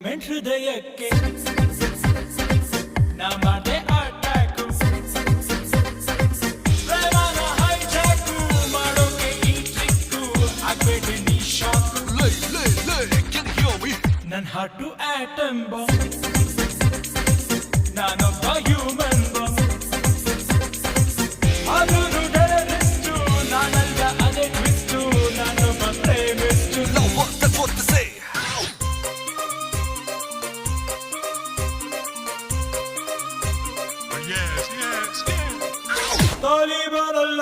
ಹೃದಯಕ್ಕೆ ನಾ ಮಾಡಿದೆ ಅಟ್ಯಾಕು ಪ್ರೇಮನ ಹೈಜಾಕು ಮಾಡೋಕೆ ಈ ಟ್ರಿಕ್ಕು ಆಗ್ಬೇಡಿ ನೀ shock Can you hear me? ನನ್ನ ಹಾರ್ಟು ಆಟಮ್ ಬಾಂಬ್ ನಾನೊಬ್ಬ ಹ್ಯೂಮನ್ ಬಾಂಬ್ ಆದ್ರೂ ಟೆರರಿಸ್ಟು ನಾನಲ್ಲ ಅದೇ ಟ್ವಿಸ್ಟು ನಾನೊಬ್ಬ ಪ್ರೇಮಿಸ್ಟು Now what? That's what they say. ತಾಲಿಬಾನಲ್ಲ